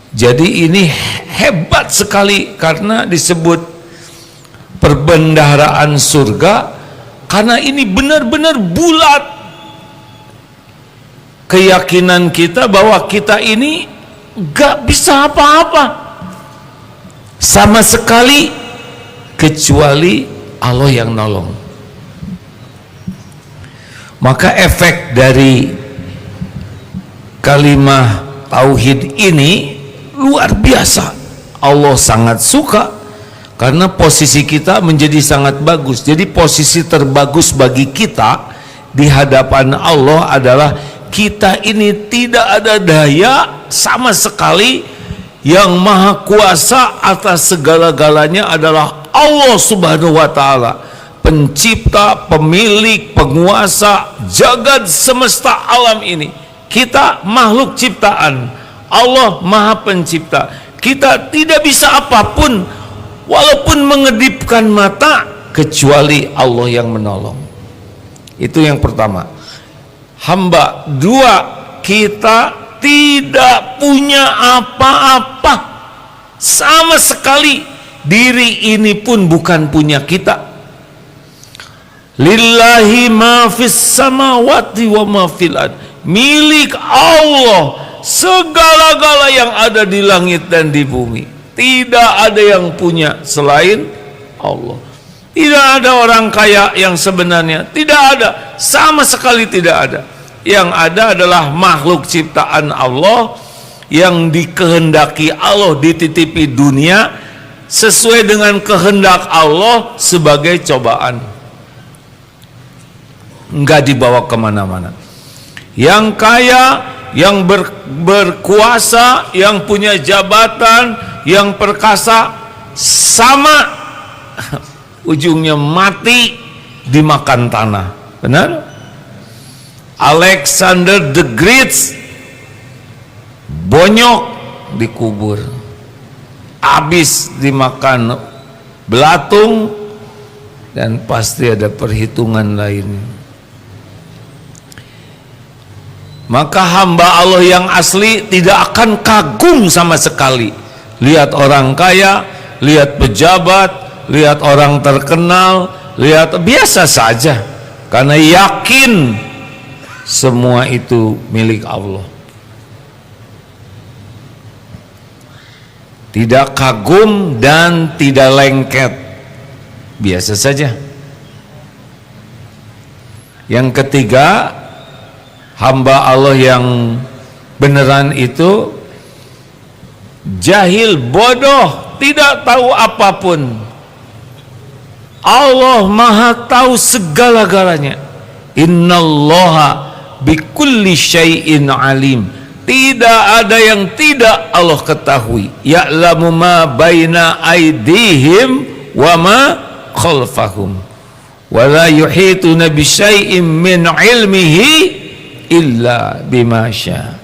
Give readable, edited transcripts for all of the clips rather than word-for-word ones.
Jadi ini hebat sekali karena disebut perbendaharaan surga, karena ini benar-benar bulat keyakinan kita bahwa kita ini gak bisa apa-apa sama sekali kecuali Allah yang nolong. Maka efek dari kalimat tauhid ini luar biasa. Allah sangat suka karena posisi kita menjadi sangat bagus. Jadi posisi terbagus bagi kita di hadapan Allah adalah kita ini tidak ada daya sama sekali. Yang maha kuasa atas segala-galanya adalah Allah Subhanahu wa ta'ala, pencipta, pemilik, penguasa jagat semesta alam ini. Kita makhluk ciptaan, Allah maha pencipta. Kita tidak bisa apapun walaupun mengedipkan mata kecuali Allah yang menolong. Itu yang pertama. Hamba. Dua, kita tidak punya apa-apa sama sekali. Diri ini pun bukan punya kita. Lillahi ma fis samawati wa ma fil ard. Milik Allah segala-gala yang ada di langit dan di bumi. Tidak ada yang punya selain Allah. Tidak ada orang kaya yang sebenarnya, tidak ada, sama sekali tidak ada. Yang ada adalah makhluk ciptaan Allah yang dikehendaki Allah dititipi dunia sesuai dengan kehendak Allah sebagai cobaan, enggak dibawa kemana-mana. Yang kaya, yang berkuasa, yang punya jabatan, yang perkasa, sama ujungnya mati dimakan tanah. Benar? Alexander the Great bonyok dikubur, habis dimakan belatung, dan pasti ada perhitungan lainnya. Maka hamba Allah yang asli tidak akan kagum sama sekali lihat orang kaya, lihat pejabat, lihat orang terkenal, lihat biasa saja, karena yakin semua itu milik Allah. Tidak kagum dan tidak lengket, biasa saja. Yang ketiga, hamba Allah yang beneran itu jahil, bodoh, tidak tahu apapun. Allah maha tahu segala-galanya. Innallaha bikulli syai'in alim. Tidak ada yang tidak Allah ketahui. Ya'lamu ma baina aydihim wa ma khalfahum wa la yuhituna bi syai'in min ilmihi illa bima syaa.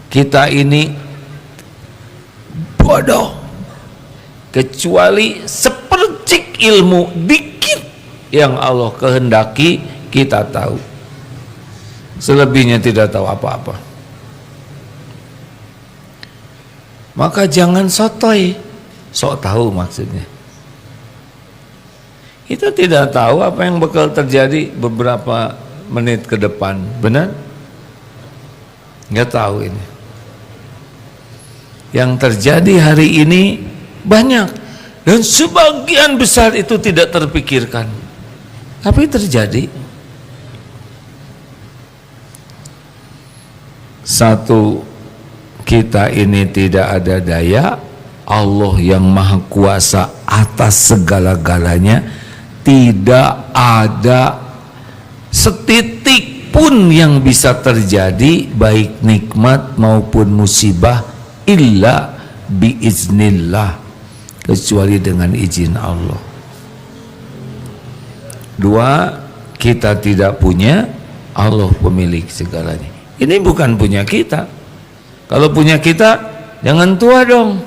Kita ini bodoh kecuali sepercik ilmu dikit yang Allah kehendaki kita tahu. Selebihnya tidak tahu apa-apa. Maka jangan sotoy, sok tahu maksudnya. Kita tidak tahu apa yang bakal terjadi beberapa menit ke depan, benar? Nggak tahu ini. Yang terjadi hari ini banyak, dan sebagian besar itu tidak terpikirkan, tapi terjadi. Satu, kita ini tidak ada daya. Allah yang maha kuasa atas segala-galanya, tidak ada setitik pun yang bisa terjadi baik nikmat maupun musibah illa biiznillah, kecuali dengan izin Allah. Dua, kita tidak punya, Allah pemilik segalanya. Ini bukan punya kita. Kalau punya kita, jangan tua dong,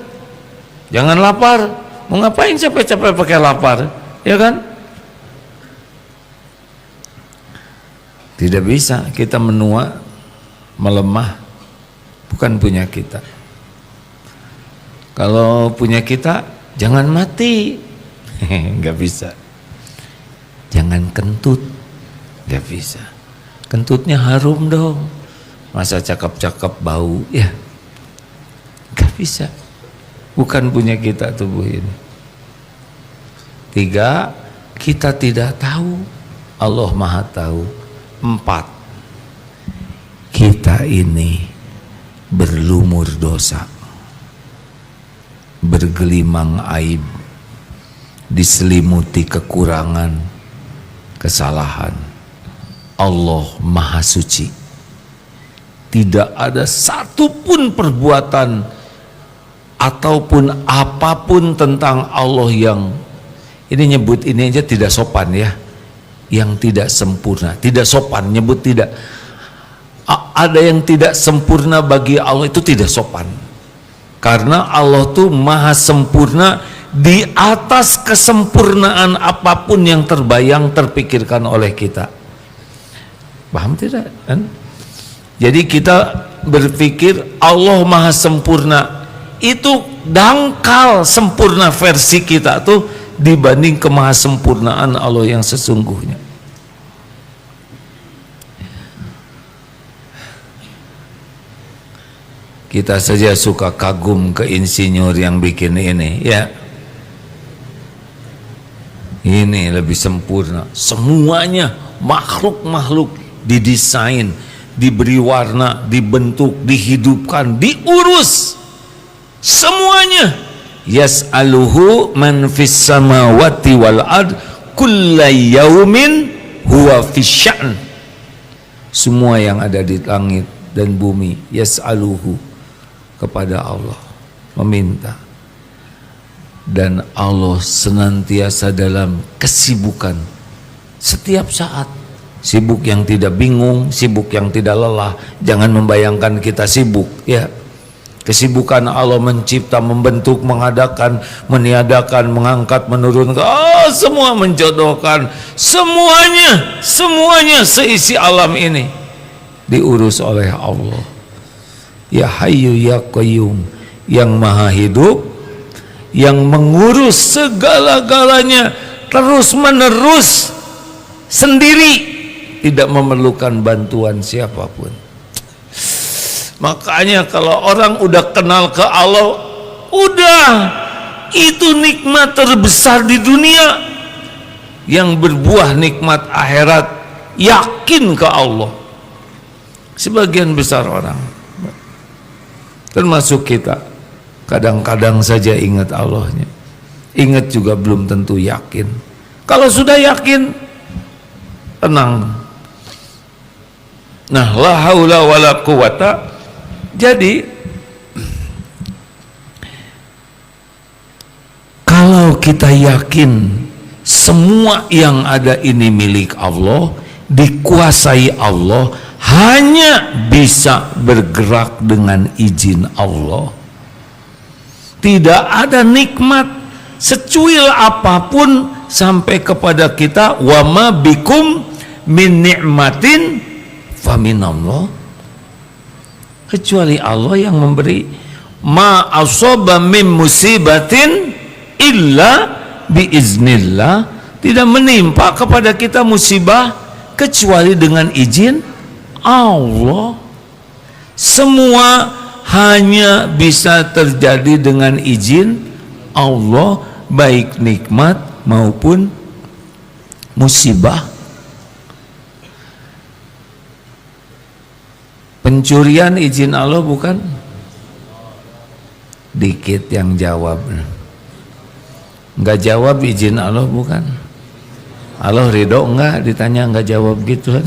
jangan lapar. Mau ngapain capek-capek pakai lapar, ya kan? Tidak bisa kita menua, melemah, bukan punya kita. Kalau punya kita, jangan mati, nggak bisa. Jangan kentut, nggak bisa. Kentutnya harum dong, masa cakep-cakep bau, ya nggak bisa. Bukan punya kita tubuh ini. 3, kita tidak tahu, Allah Maha tahu. 4, kita ini berlumur dosa, bergelimang aib, diselimuti kekurangan, kesalahan. Allah Maha Suci. Tidak ada satupun perbuatan ataupun apapun tentang Allah yang ini nyebut ini aja tidak sopan ya, yang tidak sempurna, tidak sopan, nyebut tidak. Ada yang tidak sempurna bagi Allah, itu tidak sopan, karena Allah tuh maha sempurna di atas kesempurnaan apapun yang terbayang terpikirkan oleh kita. Paham tidak kan? Jadi kita berpikir Allah maha sempurna, itu dangkal sempurna versi kita tuh dibanding kemahasempurnaan Allah yang sesungguhnya. Kita saja suka kagum ke insinyur yang bikin ini, ya. Ini lebih sempurna. Semuanya makhluk-makhluk didesain, diberi warna, dibentuk, dihidupkan, diurus. Semuanya. Yas'aluhu man fis samawati wal ard kulla yaumin huwa fisya'n. Semua yang ada di langit dan bumi yas'aluhu, kepada Allah meminta, dan Allah senantiasa dalam kesibukan setiap saat. Sibuk yang tidak bingung, sibuk yang tidak lelah. Jangan membayangkan kita sibuk, ya. Kesibukan Allah mencipta, membentuk, mengadakan, meniadakan, mengangkat, menurunkan, semua menjodohkan, semuanya seisi alam ini diurus oleh Allah. Ya Hayyu ya Qayyum, yang maha hidup, yang mengurus segala-galanya terus menerus sendiri, tidak memerlukan bantuan siapapun. Makanya kalau orang udah kenal ke Allah, udah, itu nikmat terbesar di dunia, yang berbuah nikmat akhirat. Yakin ke Allah sebagian besar orang, termasuk kita, kadang-kadang saja ingat Allahnya. Ingat juga belum tentu yakin. Kalau sudah yakin, tenang. Nah, la haula wala quwata. Jadi kalau kita yakin semua yang ada ini milik Allah, dikuasai Allah, hanya bisa bergerak dengan izin Allah. Tidak ada nikmat secuil apapun sampai kepada kita, wa ma bikum min ni'matin faminallah, kecuali Allah yang memberi. Ma asaba min musibatin illa biiznillah, tidak menimpa kepada kita musibah kecuali dengan izin Allah. Semua hanya bisa terjadi dengan izin Allah, baik nikmat maupun musibah. Pencurian izin Allah bukan? Dikit yang jawab. Enggak jawab izin Allah bukan? Allah ridho enggak ditanya enggak jawab gitu.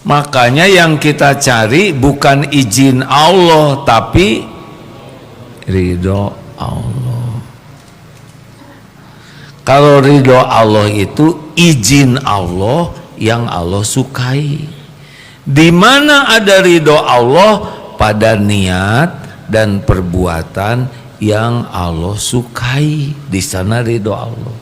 Makanya yang kita cari bukan izin Allah, tapi ridho Allah. Kalau ridho Allah itu izin Allah yang Allah sukai. Di mana ada ridho Allah? Pada niat dan perbuatan yang Allah sukai, di sana ridho Allah.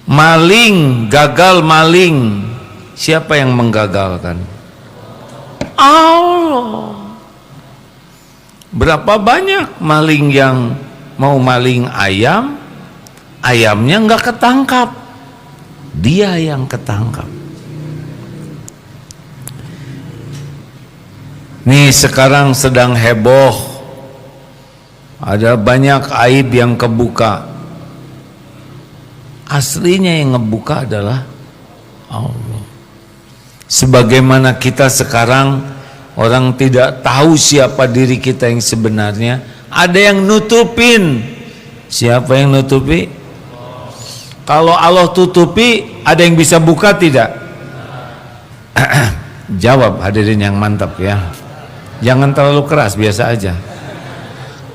Maling, gagal maling, siapa yang menggagalkan? Allah. Berapa banyak maling yang mau maling ayam, ayamnya nggak ketangkap, dia yang ketangkap. Nih sekarang sedang heboh, ada banyak aib yang kebuka. Aslinya yang ngebuka adalah Allah. Sebagaimana kita sekarang orang tidak tahu siapa diri kita yang sebenarnya, ada yang nutupin. Siapa yang nutupi? Kalau Allah tutupi, ada yang bisa buka tidak? Jawab hadirin yang mantap ya. Jangan terlalu keras, biasa aja.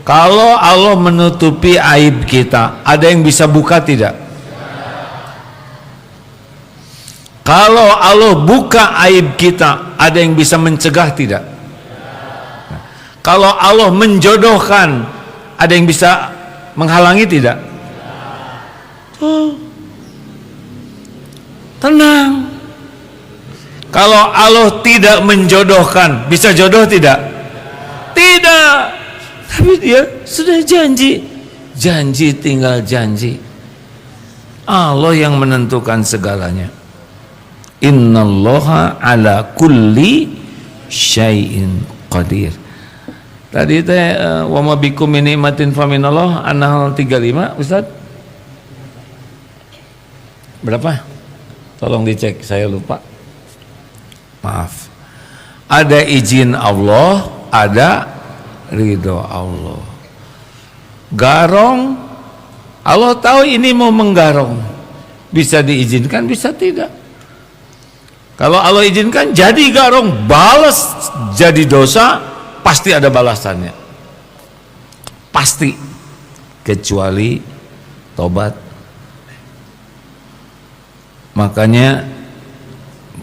Kalau Allah menutupi aib kita, ada yang bisa buka tidak? Kalau Allah buka aib kita, ada yang bisa mencegah tidak? Kalau Allah menjodohkan, ada yang bisa menghalangi tidak? Tenang. Kalau Allah tidak menjodohkan, bisa jodoh tidak? Tidak. Tapi dia sudah janji. Janji tinggal janji. Allah yang menentukan segalanya. Innallaha ala kulli syai'in qadir. Tadi teh wa ma bikum min ni'matin faminallah, An-Nahl 35, Ustaz. Berapa? Tolong dicek, saya lupa. Maaf. Ada izin Allah, ada ridho Allah. Garong, Allah tahu ini mau menggarong. Bisa diizinkan, bisa tidak. Kalau Allah izinkan jadi garong, balas jadi dosa, pasti ada balasannya. Pasti. Kecuali tobat. Makanya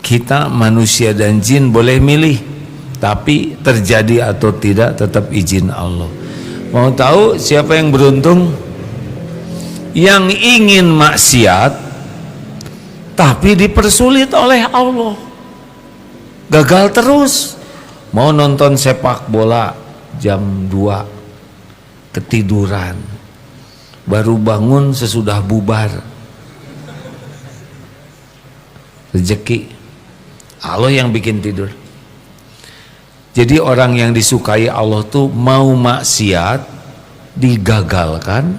kita manusia dan jin boleh milih, tapi terjadi atau tidak tetap izin Allah. Mau tahu siapa yang beruntung? Yang ingin maksiat tapi dipersulit oleh Allah, gagal terus. Mau nonton sepak bola jam 2, ketiduran, baru bangun sesudah bubar. Rezeki Allah yang bikin tidur. Jadi orang yang disukai Allah tuh mau maksiat digagalkan,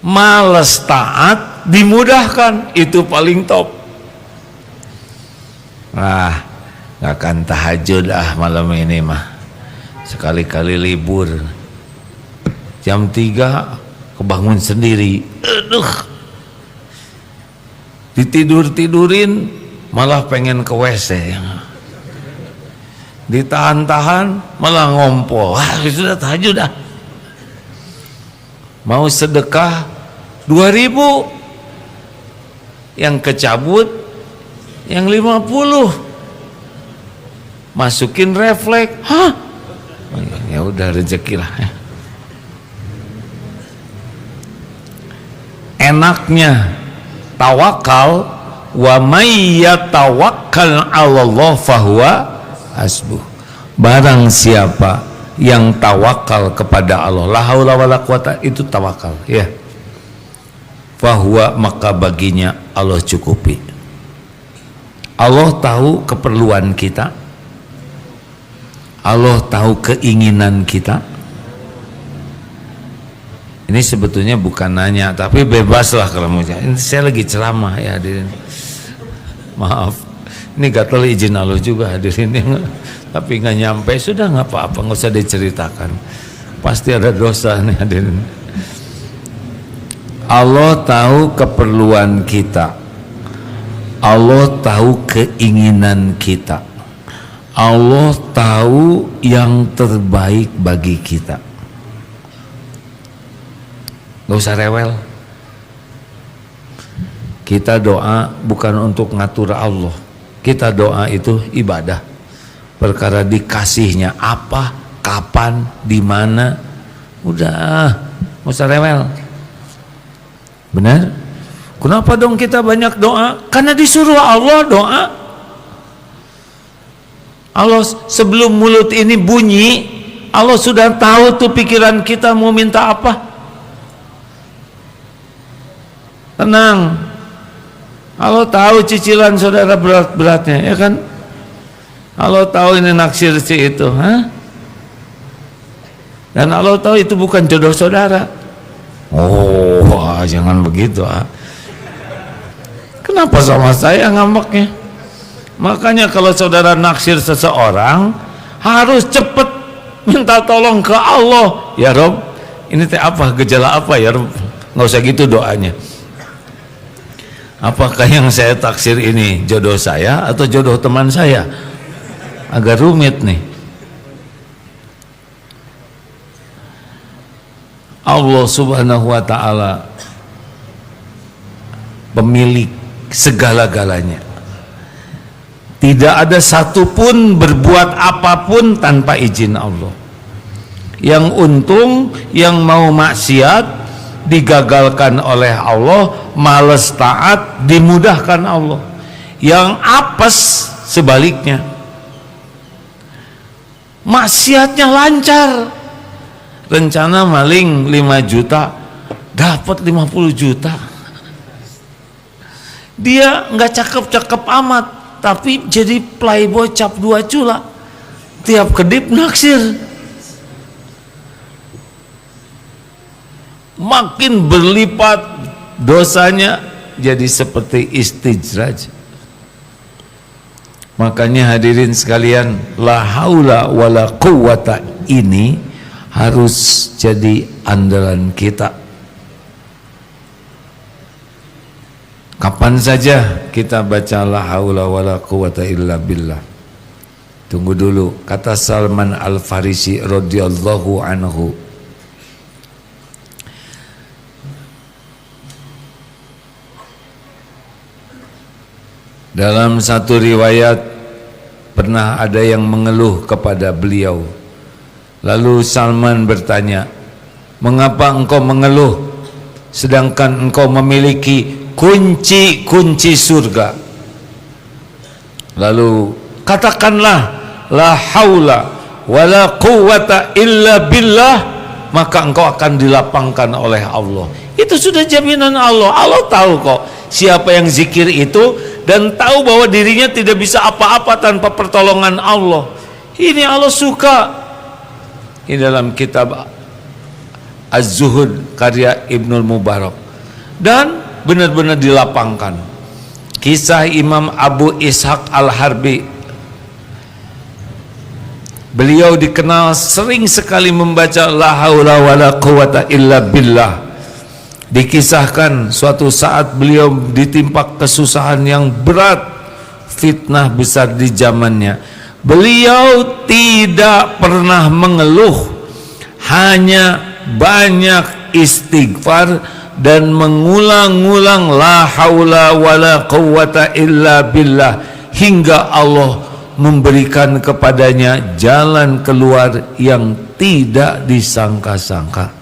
males taat dimudahkan, itu paling top. Nah, gak akan tahajud malam ini mah, sekali-kali libur jam 3 kebangun sendiri, aduh, ditidur-tidurin malah pengen ke WC, ditahan-tahan malah ngompol. Wah, sudah tahajud dah. Mau sedekah 2.000, yang kecabut yang 50, masukin refleks. Hah? Ya udah, rezeki lah. Enaknya tawakal, wa may yatawakkal 'alallah fahuwa hasbuh. Barang siapa yang tawakal kepada Allah, la haula wala quwata, itu tawakal ya, fahuwa, maka baginya Allah cukupi. Allah tahu keperluan kita, Allah tahu keinginan kita. Ini sebetulnya bukan nanya, tapi bebaslah kalau mau. Ini saya lagi ceramah ya hadirin. Maaf, ini gatel izin Allah juga hadirin, tapi nggak nyampe, sudah nggak apa-apa, nggak usah diceritakan. Pasti ada dosa nih hadirin. Allah tahu keperluan kita, Allah tahu keinginan kita, Allah tahu yang terbaik bagi kita. Gak usah rewel. Kita doa bukan untuk ngatur Allah, kita doa itu ibadah. Perkara dikasihnya apa, kapan, di mana, udah, gak usah rewel. Benar? Kenapa dong kita banyak doa? Karena disuruh Allah doa. Allah sebelum mulut ini bunyi, Allah sudah tahu tuh pikiran kita mau minta apa. Tenang, Allah tahu cicilan saudara berat-beratnya, ya kan? Allah tahu ini naksir si itu, dan Allah tahu itu bukan jodoh saudara. Oh, jangan begitu. Kenapa sama saya ngambeknya? Makanya kalau saudara naksir seseorang harus cepat minta tolong ke Allah. Ya Rob, ini teh apa, gejala apa ya Rob? Nggak usah gitu doanya. Apakah yang saya taksir ini jodoh saya atau jodoh teman saya? Agak rumit nih. Allah subhanahu wa ta'ala pemilik segala-galanya. Tidak ada satupun berbuat apapun tanpa izin Allah. Yang untung, yang mau maksiat digagalkan oleh Allah, males taat dimudahkan Allah. Yang apes sebaliknya, maksiatnya lancar. Rencana maling 5 juta dapat 50 juta. Dia nggak cakep-cakep amat, tapi jadi playboy cap 2 cula. Tiap kedip naksir. Makin berlipat dosanya, jadi seperti istijraj. Makanya hadirin sekalian, la haula wala quwata ini harus jadi andalan kita. Kapan saja kita baca la haula wala quwata illa billah. Tunggu dulu, kata Salman Al-Farisi radhiyallahu anhu, dalam satu riwayat pernah ada yang mengeluh kepada beliau. Lalu Salman bertanya, mengapa engkau mengeluh sedangkan engkau memiliki kunci-kunci surga? Lalu katakanlah la haula wala quwata illa billah, maka engkau akan dilapangkan oleh Allah. Itu sudah jaminan Allah. Allah tahu kok siapa yang zikir itu dan tahu bahwa dirinya tidak bisa apa-apa tanpa pertolongan Allah. Ini Allah suka. Ini dalam kitab Az-Zuhud karya Ibnul Mubarak, dan benar-benar dilapangkan. Kisah Imam Abu Ishaq Al-Harbi, beliau dikenal sering sekali membaca la haula wala quwata illa billah. Dikisahkan suatu saat beliau ditimpa kesusahan yang berat, fitnah besar di zamannya. Beliau tidak pernah mengeluh, hanya banyak istighfar dan mengulang-ulang la haula wala quwata illa billah, hingga Allah memberikan kepadanya jalan keluar yang tidak disangka-sangka.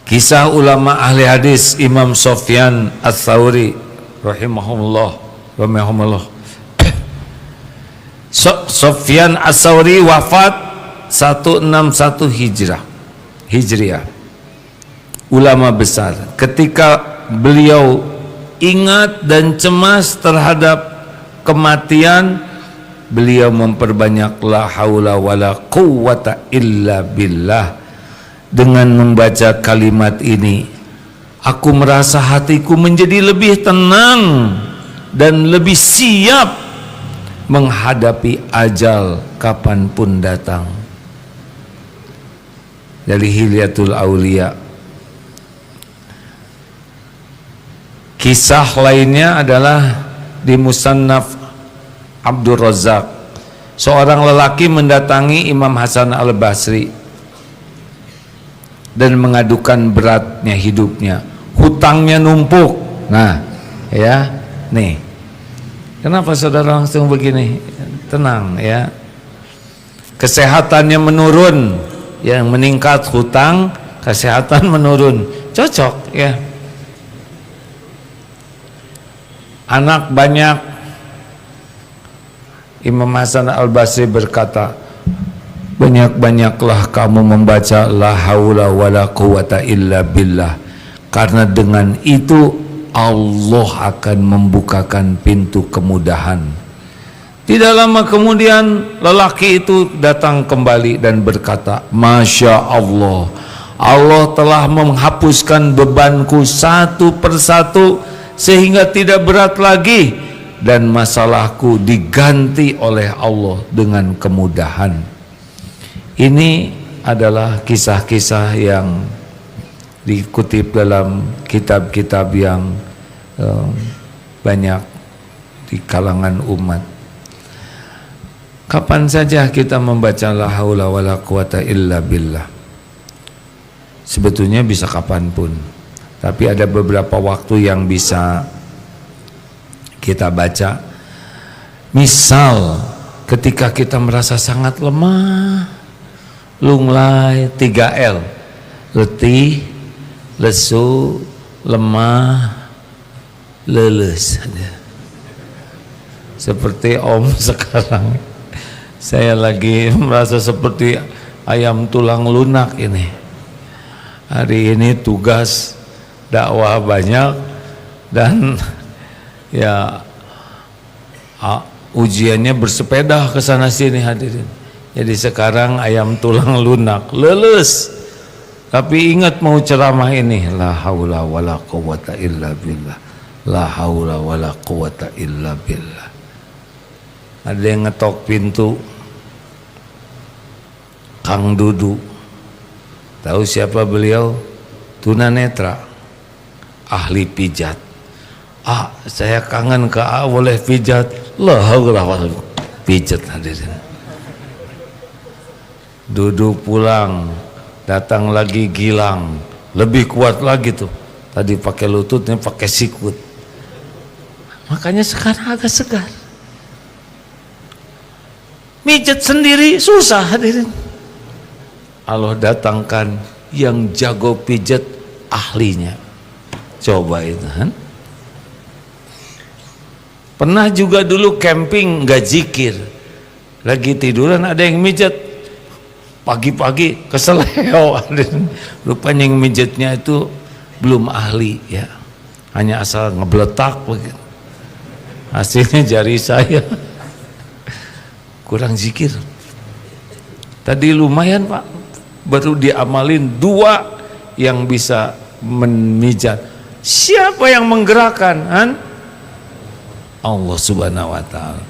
Kisah ulama ahli hadis Imam Sufyan Ats-Tsauri rahimahullah. Sufyan Ats-Tsauri wafat 161 Hijriah. Ulama besar. Ketika beliau ingat dan cemas terhadap kematian, beliau memperbanyak la haula wala quwata illa billah. Dengan membaca kalimat ini, aku merasa hatiku menjadi lebih tenang dan lebih siap menghadapi ajal kapanpun datang. Dari Hilyatul Aulia. Kisah lainnya adalah di Musannaf Abdul Razak. Seorang lelaki mendatangi Imam Hasan Al-Basri dan mengadukan beratnya hidupnya, hutangnya numpuk. Nah, ya, nih. Kenapa saudara langsung begini? Tenang ya. Kesehatannya menurun, yang meningkat hutang, kesehatan menurun. Cocok ya. Anak banyak, Imam Hasan Al-Basri berkata, banyak-banyaklah kamu membaca la haula wala quwata illa billah, karena dengan itu Allah akan membukakan pintu kemudahan. Tidak lama kemudian lelaki itu datang kembali dan berkata, Masya Allah, Allah telah menghapuskan bebanku satu persatu sehingga tidak berat lagi, dan masalahku diganti oleh Allah dengan kemudahan. Ini adalah kisah-kisah yang dikutip dalam kitab-kitab yang banyak di kalangan umat. Kapan saja kita membaca la haula wala quwata illa billah? Sebetulnya bisa kapanpun, tapi ada beberapa waktu yang bisa kita baca. Misal ketika kita merasa sangat lemah, lunglai, 3L, letih, lesu, lemah, leles. Seperti Om sekarang, saya lagi merasa seperti ayam tulang lunak ini. Hari ini tugas dakwah banyak dan ya ujiannya bersepeda ke sana sini hadirin. Jadi sekarang ayam tulang lunak, leles. Tapi ingat mau ceramah ini, la haula wala quwata illa billah. La haula wala quwata illa billah. Ada yang ngetok pintu, Kang Dudu. Tahu siapa beliau? Tunanetra, ahli pijat. Saya kangen ke boleh pijat. La haula wala pijat hadirin. Dudu pulang, datang lagi Gilang, lebih kuat lagi tuh. Tadi pakai lututnya pakai sikut. Makanya sekarang agak segar. Mijat sendiri susah hadirin. Allah datangkan yang jago pijat, ahlinya. Coba itu kan. Pernah juga dulu camping nggak zikir, lagi tiduran ada yang mijat, pagi-pagi keseleo. Rupanya yang mijatnya itu belum ahli ya, hanya asal ngebletak begitu. Hasilnya jari saya kurang zikir. Tadi lumayan Pak, baru diamalin 2 yang bisa memijat. Siapa yang menggerakkan? Allah Subhanahu wa ta'ala.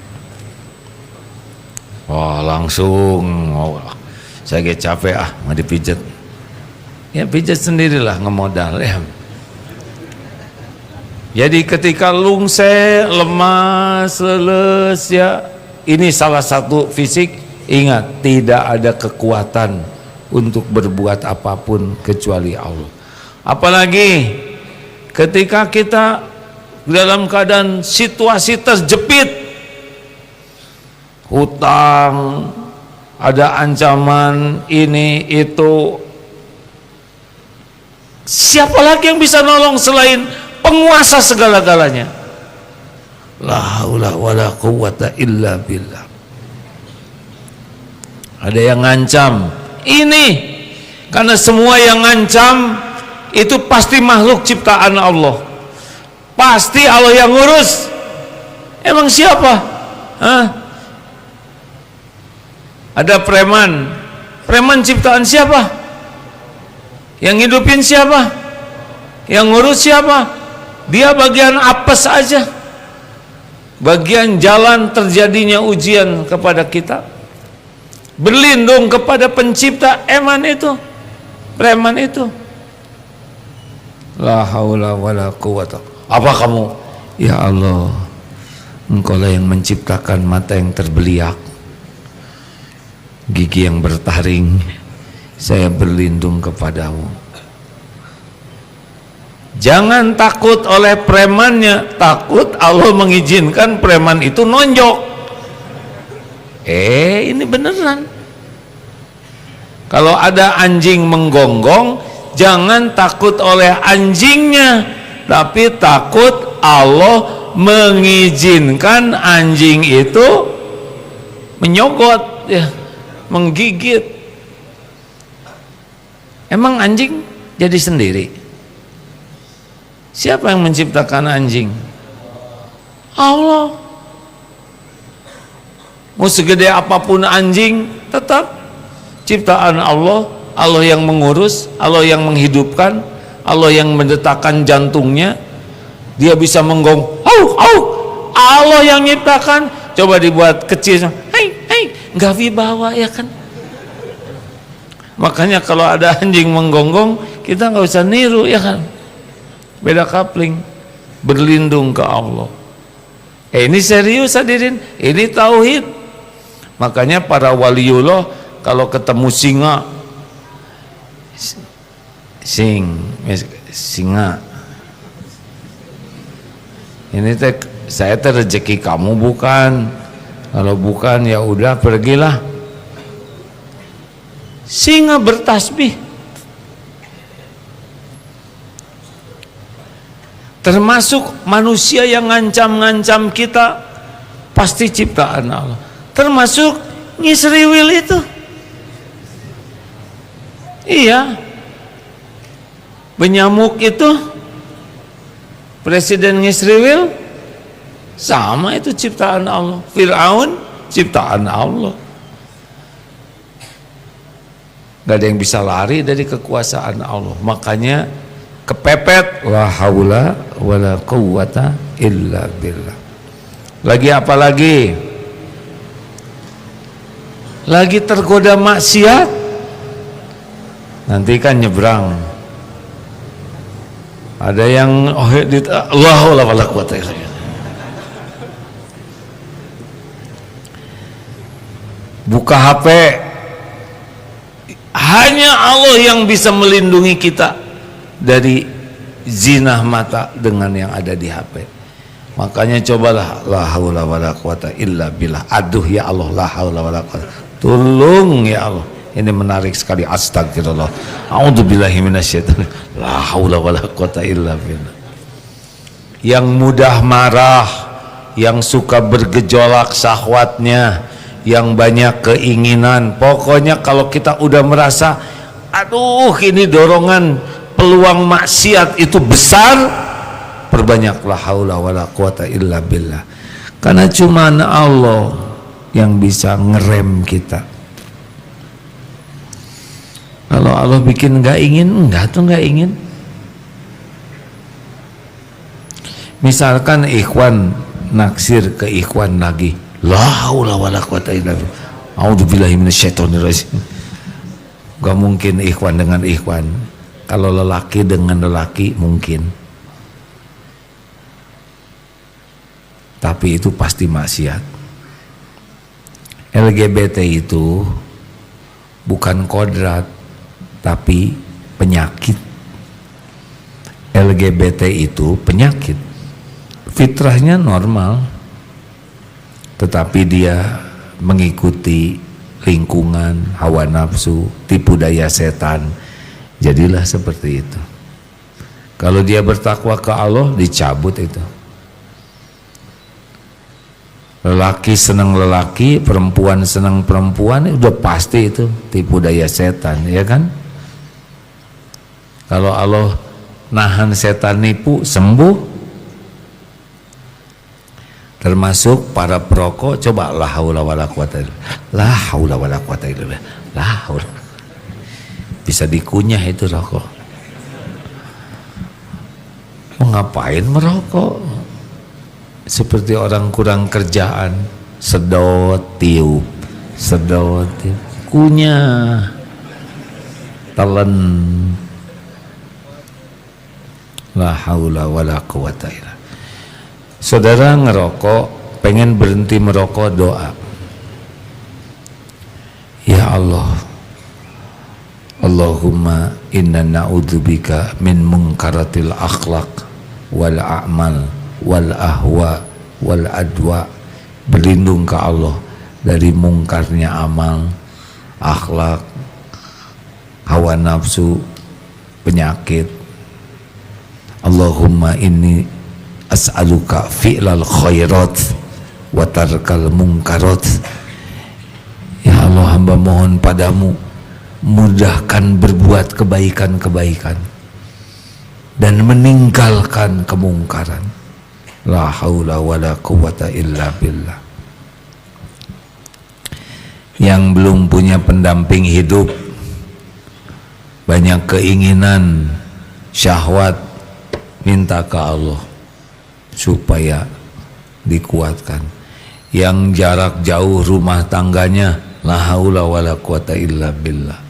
Wah langsung saya kayak capek mau dipijat. Ya pijat sendirilah, ngemodal ya. Jadi ketika lungse, lemas, leles ya, ini salah satu fisik. Ingat, tidak ada kekuatan untuk berbuat apapun kecuali Allah. Apalagi ketika kita dalam keadaan situasi terjepit, hutang, ada ancaman ini itu, siapa lagi yang bisa nolong selain penguasa segala-galanya? La haula wala quwata illa billah. Ada yang ngancam ini, karena semua yang ngancam itu pasti makhluk ciptaan Allah, pasti Allah yang ngurus. Emang siapa? Ada preman ciptaan siapa? Yang hidupin siapa? Yang ngurus siapa? Dia bagian apes aja, bagian jalan terjadinya ujian kepada kita. Berlindung kepada pencipta preman itu. La haula wala quwata. Apa kamu? Ya Allah, Engkaulah yang menciptakan mata yang terbeliak, gigi yang bertaring. Saya berlindung kepadamu. Jangan takut oleh premannya, takut Allah mengizinkan preman itu nonjok. Ini beneran. Kalau ada anjing menggonggong, jangan takut oleh anjingnya, tapi takut Allah mengizinkan anjing itu menyogot ya, menggigit. Emang anjing jadi sendiri? Siapa yang menciptakan anjing? Allah. Mau segede apapun anjing, tetap ciptaan Allah. Allah yang mengurus, Allah yang menghidupkan, Allah yang mendetakkan jantungnya. Dia bisa menggong, Allah yang nyiptakan. Coba dibuat kecil, nggak wibawa ya kan. Makanya kalau ada anjing menggonggong, kita nggak usah niru ya kan. Beda kapling, berlindung ke Allah. Ini serius hadirin, ini tauhid. Makanya para waliullah kalau ketemu singa, ini saya rezeki kamu bukan. Kalau bukan ya udah pergilah. Singa bertasbih. Termasuk manusia yang ngancam-ngancam kita, pasti ciptaan Allah. Termasuk Ngisriwil itu. Iya. Benyamuk itu Presiden Ngisriwil sama, itu ciptaan Allah. Fir'aun ciptaan Allah. Gak ada yang bisa lari dari kekuasaan Allah. Makanya kepepet, la haula wala quwwata illa billah. Lagi apa lagi? Lagi tergoda maksiat, nanti kan nyebrang. Ada yang la haula wala quwwata illa billah. Buka HP, hanya Allah yang bisa melindungi kita dari zina mata dengan yang ada di HP. Makanya cobalah la haula wala quwata illa billah. Aduh ya Allah, la haula wala quwata. Tolong ya Allah. Ini menarik sekali. Astagfirullah. A'udzubillahi minasyaitonir. La haula wala quwata illa billah. Yang mudah marah, yang suka bergejolak syahwatnya, yang banyak keinginan. Pokoknya kalau kita udah merasa aduh ini dorongan peluang maksiat itu besar, perbanyaklah haula wala quwata illa billah. Karena cuma Allah yang bisa ngerem kita. Kalau Allah bikin nggak ingin, nggak ingin. Misalkan ikhwan naksir ke ikhwan lagi, la haula wala quwata illa billah. A'udzubillahi minasyaitonirrajim. Gak mungkin ikhwan dengan ikhwan. Kalau lelaki dengan lelaki mungkin. Tapi itu pasti maksiat. LGBT itu bukan kodrat, tapi penyakit. LGBT itu penyakit. Fitrahnya normal, tetapi dia mengikuti lingkungan, hawa nafsu, tipu daya setan, jadilah seperti itu. Kalau dia bertakwa ke Allah, dicabut itu. Lelaki senang lelaki, perempuan senang perempuan, udah pasti itu tipu daya setan, ya kan? Kalau Allah nahan setan nipu, sembuh. Termasuk para perokok, coba la haula wala quwata illa billah. La haula wala quwata illa billah. La haula. Bisa dikunyah itu rokok. Mau ngapain merokok? Seperti orang kurang kerjaan, sedot tiup, kunyah, telan. La haula wala quwata illa. Saudara ngerokok, pengen berhenti merokok, doa. Ya Allah, Allahumma inna na'udzubika min munkaratil akhlaq wal a'mal wal ahwa wal adwa. Berlindung ke Allah dari mungkarnya amal, akhlak, hawa nafsu, penyakit. Allahumma inni as'aluka fi'lal khairat wa tarkal munkarat. Allah hamba mohon padamu, mudahkan berbuat kebaikan-kebaikan dan meninggalkan kemungkaran. La haula wala quwata illa billah. Yang belum punya pendamping hidup, banyak keinginan, syahwat, minta ke Allah supaya dikuatkan. Yang jarak jauh rumah tangganya, la haula wala quwata illa billah.